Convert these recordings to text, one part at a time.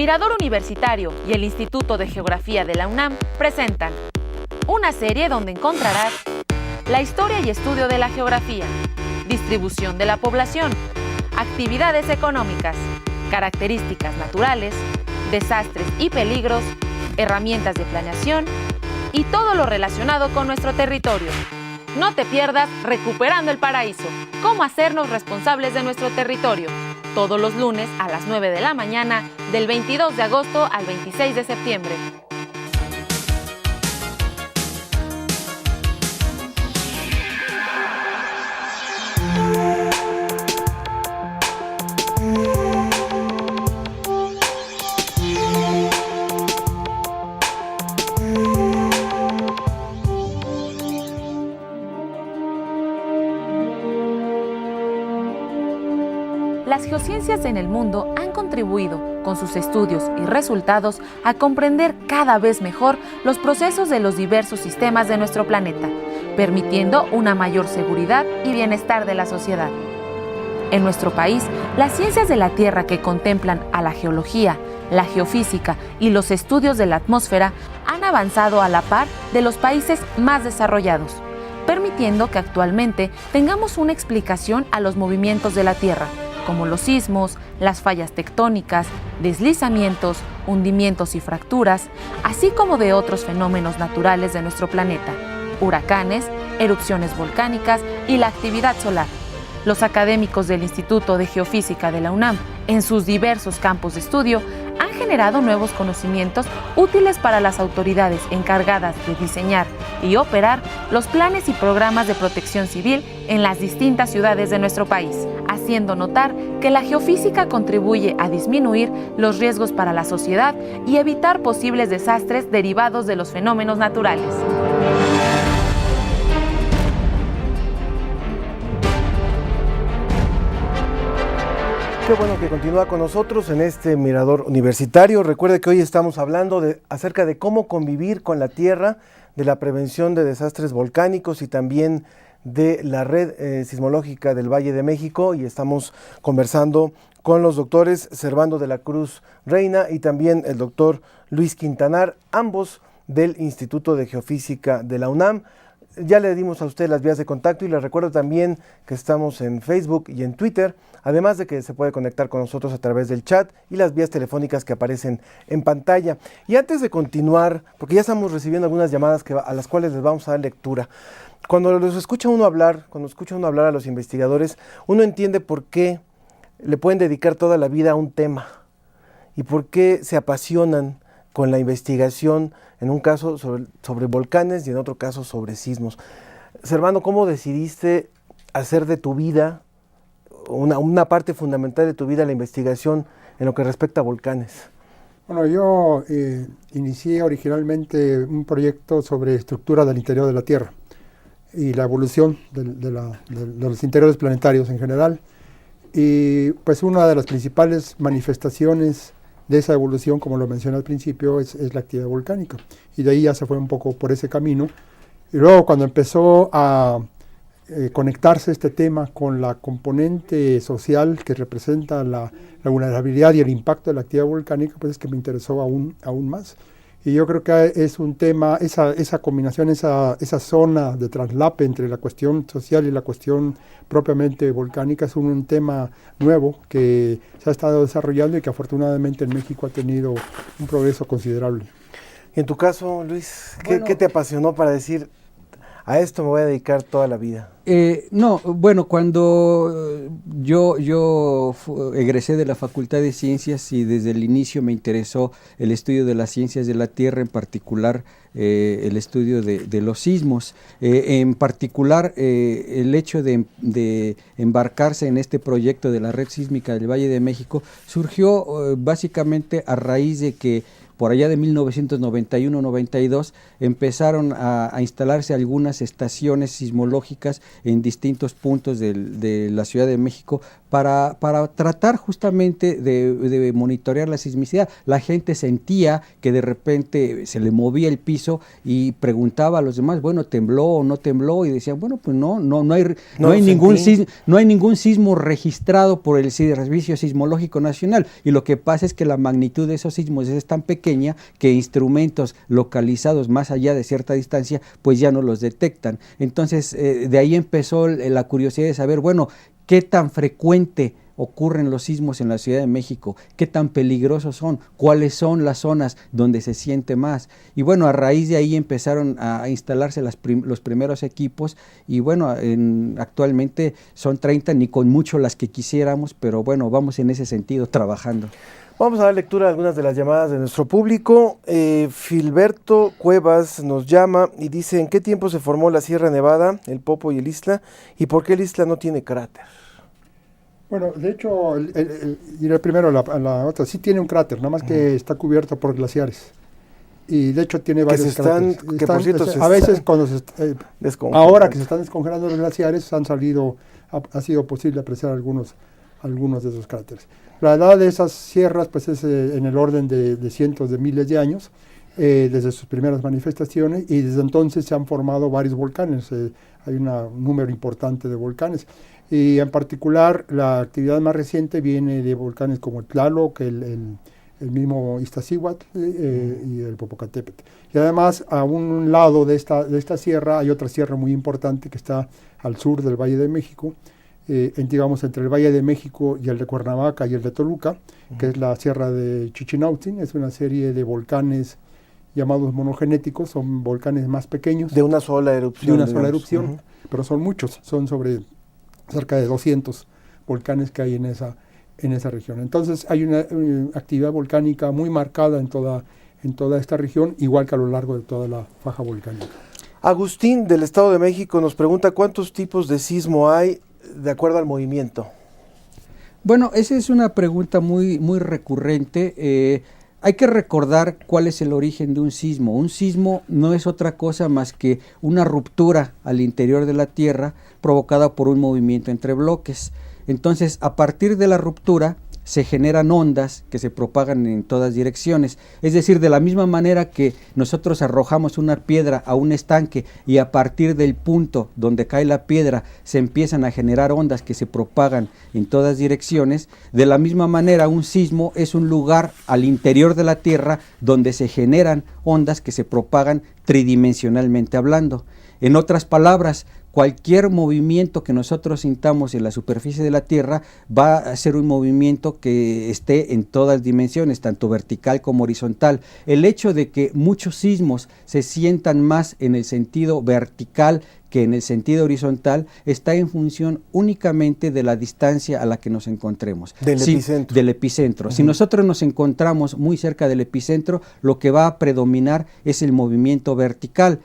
Mirador Universitario y el Instituto de Geografía de la UNAM presentan una serie donde encontrarás la historia y estudio de la geografía, distribución de la población, actividades económicas, características naturales, desastres y peligros, herramientas de planeación y todo lo relacionado con nuestro territorio. No te pierdas Recuperando el Paraíso, cómo hacernos responsables de nuestro territorio, todos los lunes a las 9 de la mañana, del 22 de agosto al 26 de septiembre. Las geociencias en el mundo han contribuido, con sus estudios y resultados, a comprender cada vez mejor los procesos de los diversos sistemas de nuestro planeta, permitiendo una mayor seguridad y bienestar de la sociedad. En nuestro país, las ciencias de la Tierra que contemplan a la geología, la geofísica y los estudios de la atmósfera han avanzado a la par de los países más desarrollados, permitiendo que actualmente tengamos una explicación a los movimientos de la Tierra, como los sismos, las fallas tectónicas, deslizamientos, hundimientos y fracturas, así como de otros fenómenos naturales de nuestro planeta, huracanes, erupciones volcánicas y la actividad solar. Los académicos del Instituto de Geofísica de la UNAM, en sus diversos campos de estudio, han generado nuevos conocimientos útiles para las autoridades encargadas de diseñar y operar los planes y programas de protección civil en las distintas ciudades de nuestro país, haciendo notar que la geofísica contribuye a disminuir los riesgos para la sociedad y evitar posibles desastres derivados de los fenómenos naturales. Qué bueno que continúa con nosotros en este Mirador Universitario. Recuerde que hoy estamos hablando acerca de cómo convivir con la Tierra, de la prevención de desastres volcánicos y también de la red sismológica del Valle de México, y estamos conversando con los doctores Servando de la Cruz Reina y también el doctor Luis Quintanar, ambos del Instituto de Geofísica de la UNAM. Ya le dimos a usted las vías de contacto y les recuerdo también que estamos en Facebook y en Twitter, además de que se puede conectar con nosotros a través del chat y las vías telefónicas que aparecen en pantalla. Y antes de continuar, porque ya estamos recibiendo algunas llamadas a las cuales les vamos a dar lectura, cuando escucha uno hablar a los investigadores, uno entiende por qué le pueden dedicar toda la vida a un tema y por qué se apasionan con la investigación, en un caso sobre volcanes y en otro caso sobre sismos. Servando, ¿cómo decidiste hacer de tu vida, una parte fundamental de tu vida, la investigación en lo que respecta a volcanes? Bueno, yo inicié originalmente un proyecto sobre estructura del interior de la Tierra y la evolución de los interiores planetarios en general. Y pues una de las principales manifestaciones de esa evolución, como lo mencioné al principio, es la actividad volcánica. Y de ahí ya se fue un poco por ese camino. Y luego cuando empezó a conectarse este tema con la componente social que representa la vulnerabilidad y el impacto de la actividad volcánica, pues es que me interesó aún más. Y yo creo que es un tema, esa combinación, esa zona de traslape entre la cuestión social y la cuestión propiamente volcánica es un tema nuevo que se ha estado desarrollando y que afortunadamente en México ha tenido un progreso considerable. Y en tu caso, Luis, ¿qué te apasionó para decir, a esto me voy a dedicar toda la vida? Cuando yo egresé de la Facultad de Ciencias y desde el inicio me interesó el estudio de las ciencias de la Tierra, en particular el estudio de los sismos, en particular el hecho de embarcarse en este proyecto de la red sísmica del Valle de México surgió básicamente a raíz de que por allá de 1991-92, empezaron a instalarse algunas estaciones sismológicas en distintos puntos de la Ciudad de México para tratar justamente de monitorear la sismicidad. La gente sentía que de repente se le movía el piso y preguntaba a los demás, bueno, ¿tembló o no tembló? Y decían, bueno, pues no hay ningún sismo registrado por el Servicio Sismológico Nacional, y lo que pasa es que la magnitud de esos sismos es tan pequeña que instrumentos localizados más allá de cierta distancia pues ya no los detectan. Entonces de ahí empezó la curiosidad de saber, bueno, ¿qué tan frecuente ocurren los sismos en la Ciudad de México? ¿Qué tan peligrosos son? ¿Cuáles son las zonas donde se siente más? Y bueno, a raíz de ahí empezaron a instalarse los primeros equipos, y bueno, actualmente son 30, ni con mucho las que quisiéramos, pero bueno, vamos en ese sentido trabajando. Vamos a dar lectura a algunas de las llamadas de nuestro público. Filberto Cuevas nos llama y dice: ¿en qué tiempo se formó la Sierra Nevada, el Popo y el Ixtla? ¿Y por qué el Ixtla no tiene cráter? Bueno, de hecho, iré primero a la otra. Sí tiene un cráter, nada más que está cubierto por glaciares. Y de hecho tiene varios cráteres. Por cierto, a veces cuando ahora que se están descongelando los glaciares, ha sido posible apreciar algunos de esos cráteres. La edad de esas sierras pues es en el orden de cientos de miles de años, desde sus primeras manifestaciones, y desde entonces se han formado varios volcanes. Hay un número importante de volcanes. Y en particular la actividad más reciente viene de volcanes como el Tlaloc, el mismo Iztaccíhuatl y el Popocatépetl. Y además a un lado de esta sierra hay otra sierra muy importante que está al sur del Valle de México, digamos entre el Valle de México y el de Cuernavaca y el de Toluca, que es la sierra de Chichinautzin. Es una serie de volcanes llamados monogenéticos, son volcanes más pequeños. De una sola erupción. Pero son muchos, son cerca de 200 volcanes que hay en esa región. Entonces hay una actividad volcánica muy marcada en toda esta región, igual que a lo largo de toda la faja volcánica. Agustín, del Estado de México, nos pregunta: ¿cuántos tipos de sismo hay de acuerdo al movimiento? Bueno, esa es una pregunta muy, muy recurrente. Hay que recordar cuál es el origen de un sismo. Un sismo no es otra cosa más que una ruptura al interior de la Tierra provocada por un movimiento entre bloques. Entonces, a partir de la ruptura se generan ondas que se propagan en todas direcciones. Es decir, de la misma manera que nosotros arrojamos una piedra a un estanque y a partir del punto donde cae la piedra se empiezan a generar ondas que se propagan en todas direcciones, de la misma manera un sismo es un lugar al interior de la Tierra donde se generan ondas que se propagan tridimensionalmente hablando. En otras palabras, cualquier movimiento que nosotros sintamos en la superficie de la Tierra va a ser un movimiento que esté en todas dimensiones, tanto vertical como horizontal. El hecho de que muchos sismos se sientan más en el sentido vertical que en el sentido horizontal está en función únicamente de la distancia a la que nos encontremos. Del epicentro. Si nosotros nos encontramos muy cerca del epicentro, lo que va a predominar es el movimiento vertical.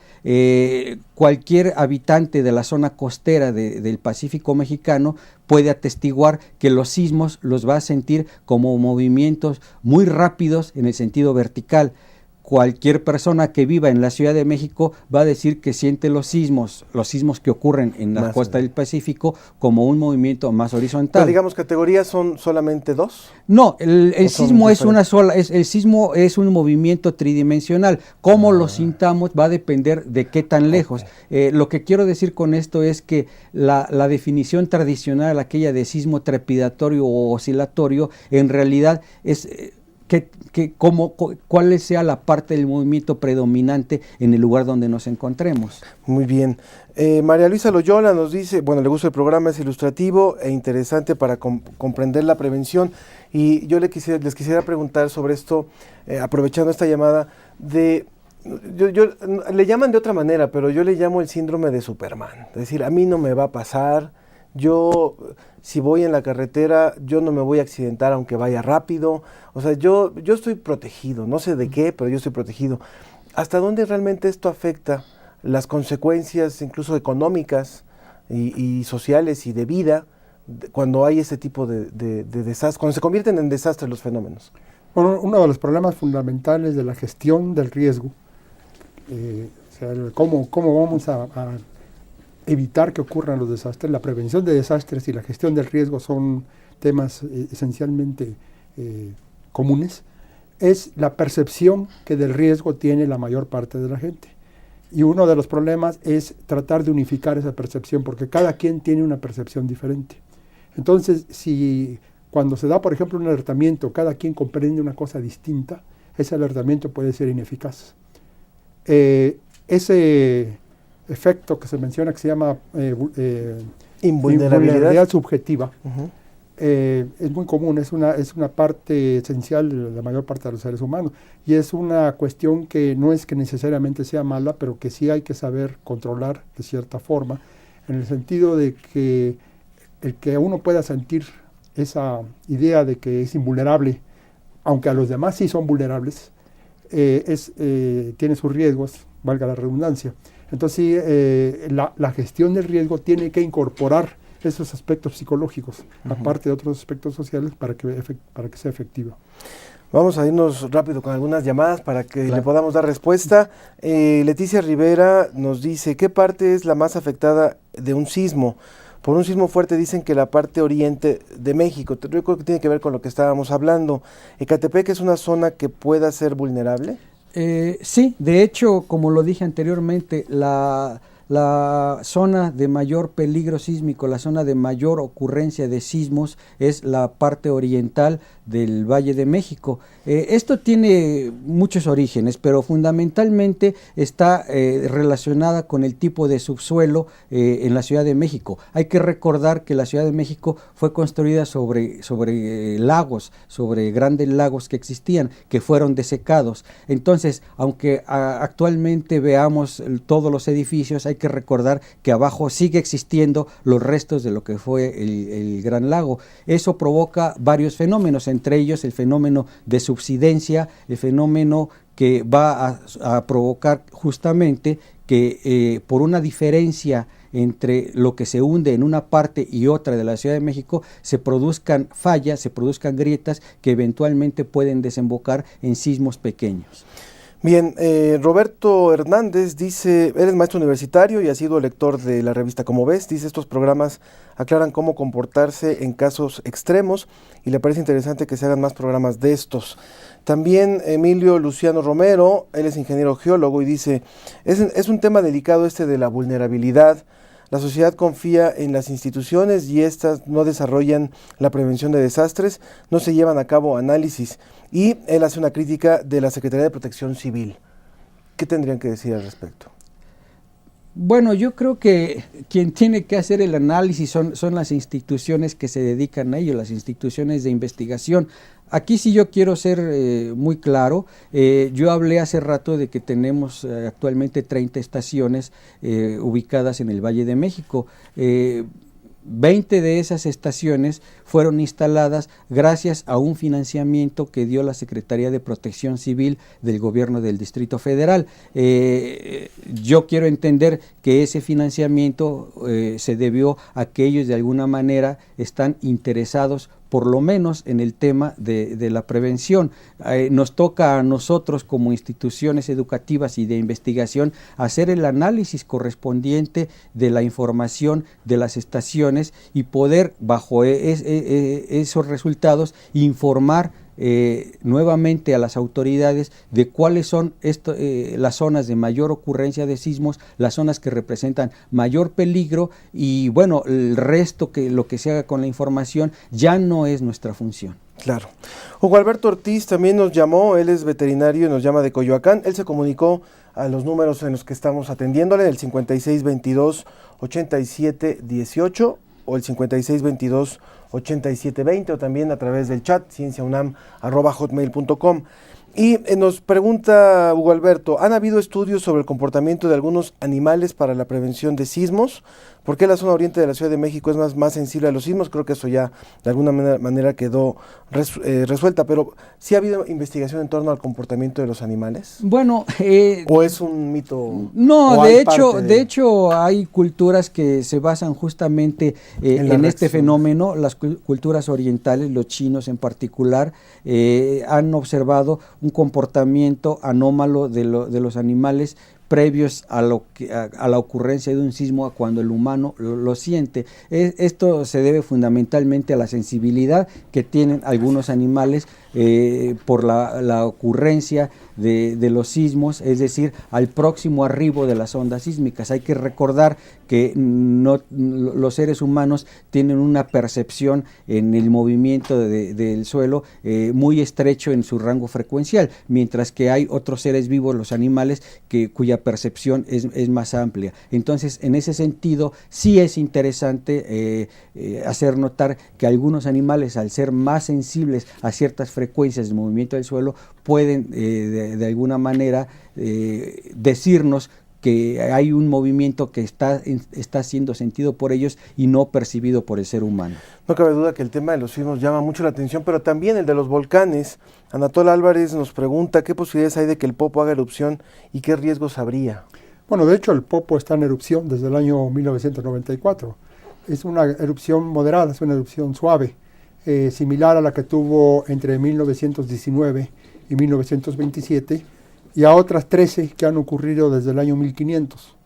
Cualquier habitante de la zona costera del Pacífico mexicano puede atestiguar que los sismos los va a sentir como movimientos muy rápidos en el sentido vertical. Cualquier persona que viva en la Ciudad de México va a decir que siente los sismos que ocurren en la costa del Pacífico como un movimiento más horizontal. Pero digamos, ¿categorías son solamente dos? No, el sismo es una sola, el sismo es un movimiento tridimensional. Cómo lo sintamos va a depender de qué tan lejos. Lo que quiero decir con esto es que la definición tradicional, aquella de sismo trepidatorio o oscilatorio, en realidad es cuál sea la parte del movimiento predominante en el lugar donde nos encontremos. Muy bien. María Luisa Loyola nos dice, bueno, le gusta el programa, es ilustrativo e interesante para comprender la prevención, y yo les quisiera preguntar sobre esto, aprovechando esta llamada, yo le llaman de otra manera, pero yo le llamo el síndrome de Superman. Es decir, a mí no me va a pasar, si voy en la carretera, yo no me voy a accidentar aunque vaya rápido. O sea, yo estoy protegido, no sé de qué, pero yo estoy protegido. ¿Hasta dónde realmente esto afecta las consecuencias, incluso económicas y sociales y de vida, cuando hay ese tipo de desastres, cuando se convierten en desastres los fenómenos? Bueno, uno de los problemas fundamentales de la gestión del riesgo, o sea, cómo vamos a evitar que ocurran los desastres, la prevención de desastres y la gestión del riesgo son temas esencialmente comunes, es la percepción que del riesgo tiene la mayor parte de la gente. Y uno de los problemas es tratar de unificar esa percepción, porque cada quien tiene una percepción diferente. Entonces, si cuando se da, por ejemplo, un alertamiento, cada quien comprende una cosa distinta, ese alertamiento puede ser ineficaz. Ese efecto que se menciona, que se llama invulnerabilidad subjetiva, es muy común, es una parte esencial de la mayor parte de los seres humanos, y es una cuestión que no es que necesariamente sea mala, pero que sí hay que saber controlar de cierta forma, en el sentido de que el que uno pueda sentir esa idea de que es invulnerable, aunque a los demás sí son vulnerables, tiene sus riesgos, valga la redundancia. Entonces sí, la gestión del riesgo tiene que incorporar esos aspectos psicológicos, aparte de otros aspectos sociales, para que sea efectiva. Vamos a irnos rápido con algunas llamadas para que le podamos dar respuesta. Leticia Rivera nos dice, ¿qué parte es la más afectada de un sismo? Por un sismo fuerte dicen que la parte oriente de México. Yo creo que tiene que ver con lo que estábamos hablando. ¿Ecatepec es una zona que pueda ser vulnerable? Sí, de hecho, como lo dije anteriormente, la zona de mayor peligro sísmico, la zona de mayor ocurrencia de sismos es la parte oriental del Valle de México. Esto tiene muchos orígenes, pero fundamentalmente está relacionada con el tipo de subsuelo en la Ciudad de México. Hay que recordar que la Ciudad de México fue construida sobre lagos, sobre grandes lagos que existían, que fueron desecados. Entonces, aunque actualmente veamos todos los edificios, hay que recordar que abajo sigue existiendo los restos de lo que fue el Gran Lago. Eso provoca varios fenómenos, entre ellos el fenómeno de subsidencia, el fenómeno que va a provocar justamente que por una diferencia entre lo que se hunde en una parte y otra de la Ciudad de México se produzcan fallas, se produzcan grietas que eventualmente pueden desembocar en sismos pequeños. Bien, Roberto Hernández dice, él es maestro universitario y ha sido lector de la revista Como Ves, dice, estos programas aclaran cómo comportarse en casos extremos y le parece interesante que se hagan más programas de estos. También Emilio Luciano Romero, él es ingeniero geólogo y dice, es un tema delicado este de la vulnerabilidad. La sociedad confía en las instituciones y estas no desarrollan la prevención de desastres, no se llevan a cabo análisis. Y él hace una crítica de la Secretaría de Protección Civil. ¿Qué tendrían que decir al respecto? Bueno, yo creo que quien tiene que hacer el análisis son las instituciones que se dedican a ello, las instituciones de investigación. Aquí sí yo quiero ser muy claro, yo hablé hace rato de que tenemos actualmente 30 estaciones ubicadas en el Valle de México. 20 de esas estaciones fueron instaladas gracias a un financiamiento que dio la Secretaría de Protección Civil del Gobierno del Distrito Federal. Yo quiero entender que ese financiamiento se debió a que ellos de alguna manera están interesados por lo menos en el tema de la prevención. Nos toca a nosotros como instituciones educativas y de investigación hacer el análisis correspondiente de la información de las estaciones y poder bajo esos resultados informar nuevamente a las autoridades de cuáles son las zonas de mayor ocurrencia de sismos, las zonas que representan mayor peligro y bueno, el resto lo que se haga con la información ya no es nuestra función. Claro. Hugo Alberto Ortiz también nos llamó, él es veterinario y nos llama de Coyoacán, él se comunicó a los números en los que estamos atendiéndole, el 5622-8718 o el 5622-8720 o también a través del chat cienciaunam@hotmail.com. Y nos pregunta Hugo Alberto, ¿han habido estudios sobre el comportamiento de algunos animales para la prevención de sismos? ¿Por qué la zona oriente de la Ciudad de México es más sensible a los sismos? Creo que eso ya de alguna manera quedó resuelta, pero ¿sí ha habido investigación en torno al comportamiento de los animales? Bueno, ¿O es un mito? No, de hecho hay culturas que se basan justamente en este fenómeno. Las culturas orientales, los chinos en particular, han observado un comportamiento anómalo de los animales previos a la ocurrencia de un sismo, a cuando el humano lo siente. Esto se debe fundamentalmente a la sensibilidad que tienen algunos animales por la ocurrencia de los sismos, es decir, al próximo arribo de las ondas sísmicas. Hay que recordar que los seres humanos tienen una percepción en el movimiento del suelo muy estrecho en su rango frecuencial, mientras que hay otros seres vivos, los animales, cuya percepción es más amplia. Entonces, en ese sentido, sí es interesante hacer notar que algunos animales, al ser más sensibles a ciertas frecuencias de movimiento del suelo, pueden de alguna manera decirnos que hay un movimiento que está siendo sentido por ellos y no percibido por el ser humano. No cabe duda que el tema de los sismos llama mucho la atención, pero también el de los volcanes. Anatol Álvarez nos pregunta qué posibilidades hay de que el Popo haga erupción y qué riesgos habría. Bueno, de hecho el Popo está en erupción desde el año 1994. Es una erupción moderada, es una erupción suave, similar a la que tuvo entre 1919 y 1927, y a otras 13 que han ocurrido desde el año 1500.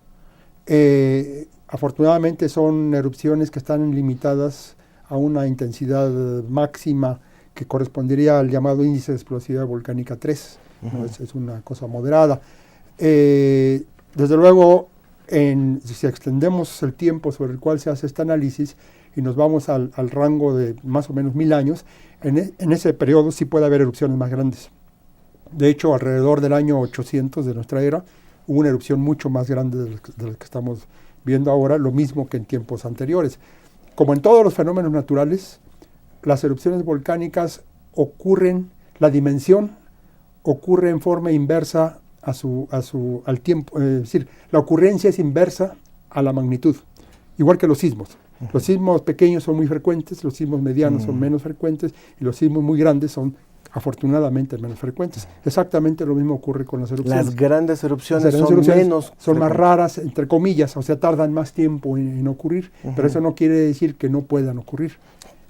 Afortunadamente son erupciones que están limitadas a una intensidad máxima que correspondería al llamado índice de explosividad volcánica 3. ¿No? Es una cosa moderada. Desde luego, si extendemos el tiempo sobre el cual se hace este análisis y nos vamos al rango de más o menos 1000 años, en ese periodo sí puede haber erupciones más grandes. De hecho, alrededor del año 800 de nuestra era, hubo una erupción mucho más grande de la que estamos viendo ahora, lo mismo que en tiempos anteriores. Como en todos los fenómenos naturales, las erupciones volcánicas la dimensión ocurre en forma inversa al tiempo, es decir, la ocurrencia es inversa a la magnitud, igual que los sismos. Los sismos pequeños son muy frecuentes, los sismos medianos son menos frecuentes y los sismos muy grandes son afortunadamente menos frecuentes. Exactamente lo mismo ocurre con las erupciones. Las grandes erupciones son más raras, entre comillas, o sea, tardan más tiempo en ocurrir, pero eso no quiere decir que no puedan ocurrir.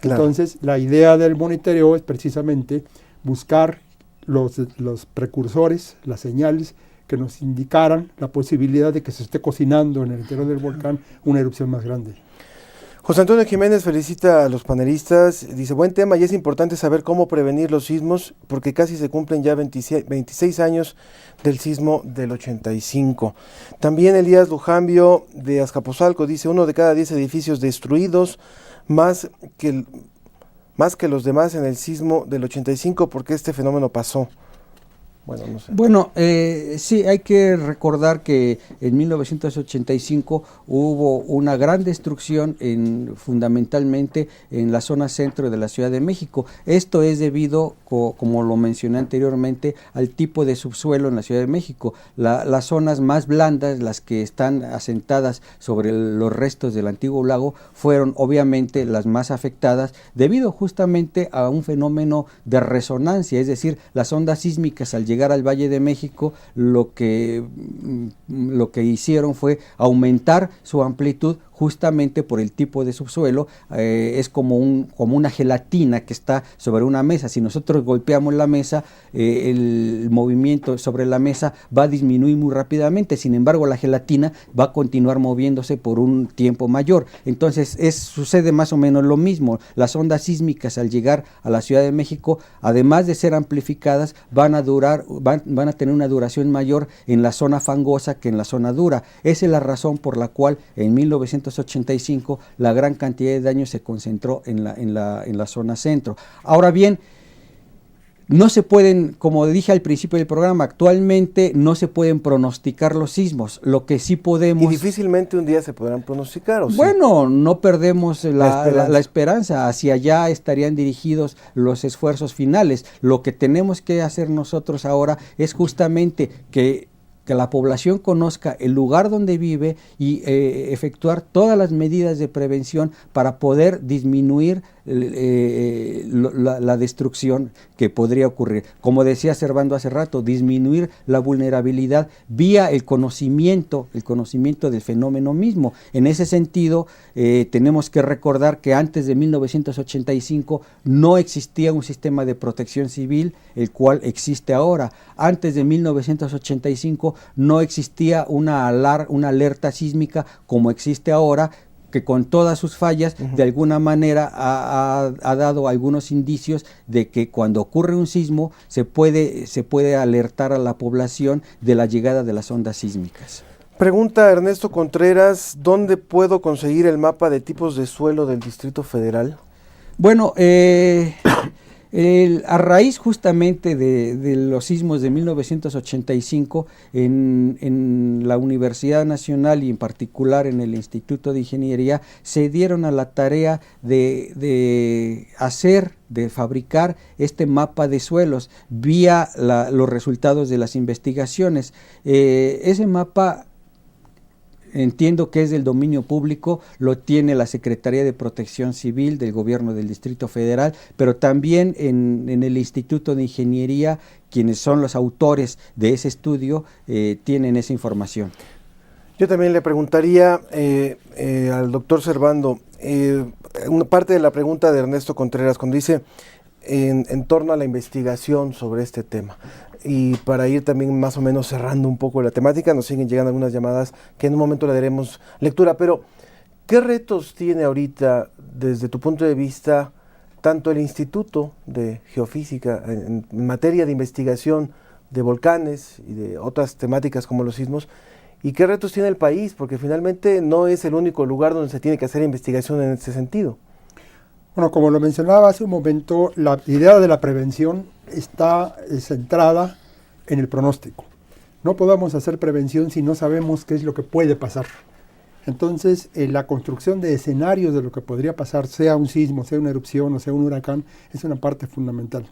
Claro. Entonces, la idea del monitoreo es precisamente buscar los precursores, las señales que nos indicaran la posibilidad de que se esté cocinando en el interior del volcán una erupción más grande. José Antonio Jiménez felicita a los panelistas, dice, buen tema y es importante saber cómo prevenir los sismos porque casi se cumplen ya 26 años del sismo del 85. También Elías Lujambio de Azcapotzalco dice, 1 de cada 10 edificios destruidos, más que los demás en el sismo del 85 porque este fenómeno pasó. Bueno, no sé. Bueno, sí, hay que recordar que en 1985 hubo una gran destrucción fundamentalmente en la zona centro de la Ciudad de México. Esto es debido, como lo mencioné anteriormente, al tipo de subsuelo en la Ciudad de México. Las zonas más blandas, las que están asentadas sobre los restos del antiguo lago, fueron obviamente las más afectadas debido justamente a un fenómeno de resonancia, es decir, las ondas sísmicas al llegar al Valle de México lo que hicieron fue aumentar su amplitud justamente por el tipo de subsuelo. Es como una gelatina que está sobre una mesa. Si nosotros golpeamos la mesa, el movimiento sobre la mesa va a disminuir muy rápidamente, sin embargo la gelatina va a continuar moviéndose por un tiempo mayor. Entonces sucede más o menos lo mismo. Las ondas sísmicas al llegar a la Ciudad de México, además de ser amplificadas, van a tener una duración mayor en la zona fangosa que en la zona dura. Esa es la razón por la cual en 1985 la gran cantidad de daño se concentró en la zona centro. Ahora bien, No se pueden, como dije al principio del programa, actualmente no se pueden pronosticar los sismos. Lo que sí podemos... Y difícilmente un día se podrán pronosticar, ¿o sí? Bueno, no perdemos la esperanza. Hacia allá estarían dirigidos los esfuerzos finales. Lo que tenemos que hacer nosotros ahora es justamente que la población conozca el lugar donde vive y efectuar todas las medidas de prevención para poder disminuir la destrucción que podría ocurrir. Como decía Servando hace rato, disminuir la vulnerabilidad vía el conocimiento del fenómeno mismo. En ese sentido, tenemos que recordar que antes de 1985 no existía un sistema de protección civil, el cual existe ahora. Antes de 1985 no existía una alerta sísmica como existe ahora, que con todas sus fallas, de alguna manera ha dado algunos indicios de que cuando ocurre un sismo se puede alertar a la población de la llegada de las ondas sísmicas. Pregunta Ernesto Contreras, ¿dónde puedo conseguir el mapa de tipos de suelo del Distrito Federal? Bueno, a raíz justamente de los sismos de 1985, en la Universidad Nacional y en particular en el Instituto de Ingeniería, se dieron a la tarea de fabricar este mapa de suelos vía los resultados de las investigaciones. Ese mapa, entiendo que es del dominio público, lo tiene la Secretaría de Protección Civil del Gobierno del Distrito Federal, pero también en el Instituto de Ingeniería, quienes son los autores de ese estudio, tienen esa información. Yo también le preguntaría al doctor Servando, una parte de la pregunta de Ernesto Contreras, cuando dice en torno a la investigación sobre este tema. Y para ir también más o menos cerrando un poco la temática, nos siguen llegando algunas llamadas que en un momento le daremos lectura, pero ¿qué retos tiene ahorita desde tu punto de vista tanto el Instituto de Geofísica en materia de investigación de volcanes y de otras temáticas como los sismos, y qué retos tiene el país? Porque finalmente no es el único lugar donde se tiene que hacer investigación en este sentido. Bueno, como lo mencionaba hace un momento, la idea de la prevención está centrada en el pronóstico. No podemos hacer prevención si no sabemos qué es lo que puede pasar. Entonces, la construcción de escenarios de lo que podría pasar, sea un sismo, sea una erupción o sea un huracán, es una parte fundamental.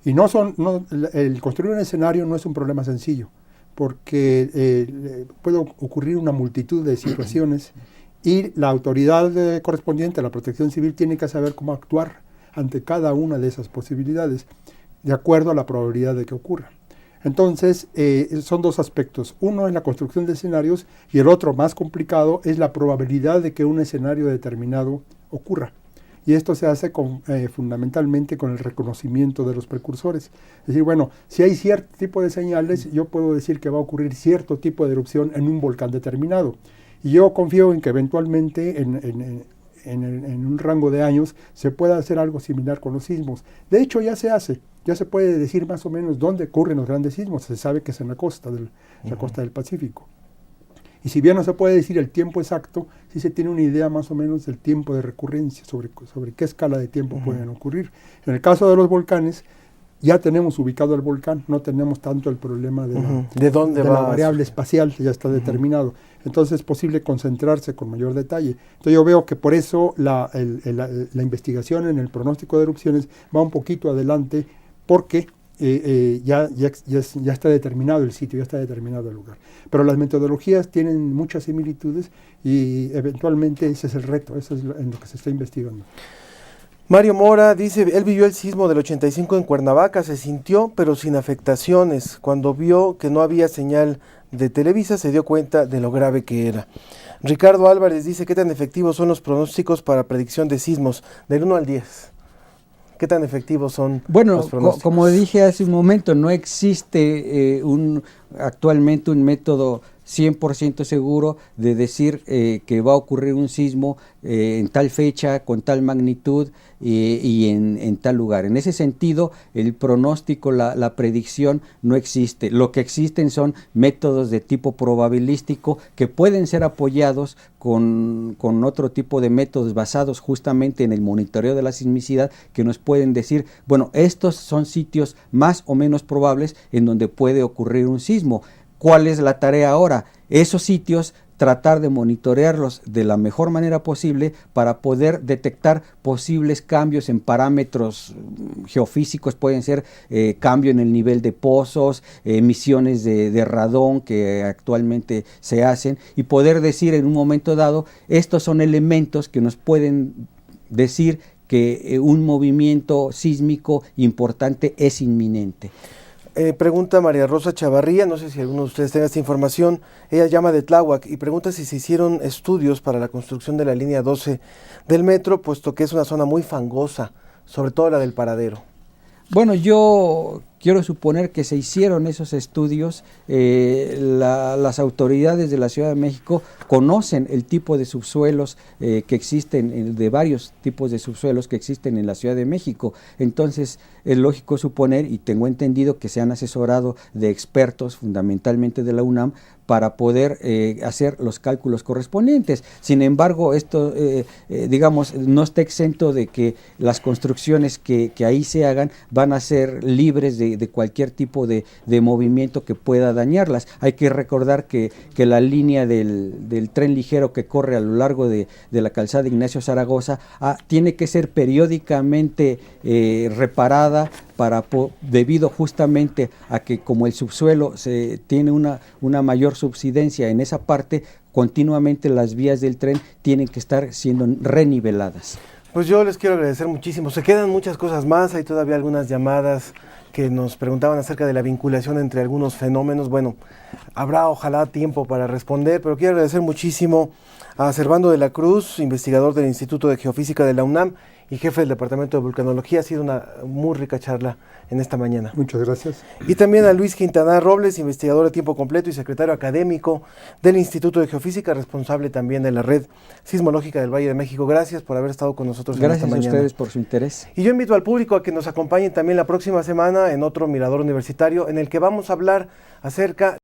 Y el construir un escenario no es un problema sencillo, porque puede ocurrir una multitud de situaciones y la autoridad correspondiente, la Protección Civil, tiene que saber cómo actuar ante cada una de esas posibilidades, de acuerdo a la probabilidad de que ocurra. Entonces, son dos aspectos. Uno es la construcción de escenarios y el otro, más complicado, es la probabilidad de que un escenario determinado ocurra. Y esto se hace fundamentalmente con el reconocimiento de los precursores. Es decir, bueno, si hay cierto tipo de señales, yo puedo decir que va a ocurrir cierto tipo de erupción en un volcán determinado. Y yo confío en que eventualmente en un rango de años se pueda hacer algo similar con los sismos. De hecho, ya se hace. Ya se puede decir más o menos dónde ocurren los grandes sismos. Se sabe que es en la costa del Pacífico. Y si bien no se puede decir el tiempo exacto, sí se tiene una idea más o menos del tiempo de recurrencia, sobre qué escala de tiempo pueden ocurrir. En el caso de los volcanes, ya tenemos ubicado el volcán, no tenemos tanto el problema de la variable espacial, ya está determinado. Entonces es posible concentrarse con mayor detalle. Entonces yo veo que por eso la investigación en el pronóstico de erupciones va un poquito adelante, porque ya está determinado el sitio, ya está determinado el lugar. Pero las metodologías tienen muchas similitudes y eventualmente ese es el reto, eso es en lo que se está investigando. Mario Mora dice, él vivió el sismo del 85 en Cuernavaca, se sintió pero sin afectaciones. Cuando vio que no había señal de Televisa se dio cuenta de lo grave que era. Ricardo Álvarez dice, ¿qué tan efectivos son los pronósticos para predicción de sismos? Del 1 al 10. ¿Qué tan efectivos son los pronósticos? Como dije hace un momento, no existe actualmente un método 100% seguro de decir que va a ocurrir un sismo en tal fecha, con tal magnitud y en tal lugar. En ese sentido, el pronóstico, la predicción no existe. Lo que existen son métodos de tipo probabilístico que pueden ser apoyados con otro tipo de métodos basados justamente en el monitoreo de la sismicidad, que nos pueden decir, bueno, estos son sitios más o menos probables en donde puede ocurrir un sismo. ¿Cuál es la tarea ahora? Esos sitios, tratar de monitorearlos de la mejor manera posible para poder detectar posibles cambios en parámetros geofísicos, pueden ser cambio en el nivel de pozos, emisiones de radón que actualmente se hacen, y poder decir en un momento dado, estos son elementos que nos pueden decir que un movimiento sísmico importante es inminente. Pregunta María Rosa Chavarría, no sé si alguno de ustedes tenga esta información, ella llama de Tláhuac y pregunta si se hicieron estudios para la construcción de la línea 12 del metro, puesto que es una zona muy fangosa, sobre todo la del Paradero. Bueno, yo quiero suponer que se hicieron esos estudios. Las autoridades de la Ciudad de México conocen el tipo de subsuelos que existen, de varios tipos de subsuelos que existen en la Ciudad de México. Entonces es lógico suponer, y tengo entendido que se han asesorado de expertos, fundamentalmente de la UNAM, para poder hacer los cálculos correspondientes. Sin embargo, esto, digamos, no está exento de que las construcciones que ahí se hagan van a ser libres de cualquier tipo de movimiento que pueda dañarlas. Hay que recordar que la línea del tren ligero que corre a lo largo de la calzada Ignacio Zaragoza tiene que ser periódicamente reparada debido justamente a que como el subsuelo tiene una mayor subsidencia en esa parte, continuamente las vías del tren tienen que estar siendo reniveladas. Pues yo les quiero agradecer muchísimo. Se quedan muchas cosas más, hay todavía algunas llamadas que nos preguntaban acerca de la vinculación entre algunos fenómenos. Bueno, habrá ojalá tiempo para responder, pero quiero agradecer muchísimo a Servando de la Cruz, investigador del Instituto de Geofísica de la UNAM y jefe del Departamento de Vulcanología. Ha sido una muy rica charla en esta mañana. Muchas gracias. Y también a Luis Quintana Robles, investigador de tiempo completo y secretario académico del Instituto de Geofísica, responsable también de la Red Sismológica del Valle de México. Gracias por haber estado con nosotros en esta mañana. Gracias a ustedes por su interés. Y yo invito al público a que nos acompañen también la próxima semana en otro Mirador Universitario, en el que vamos a hablar acerca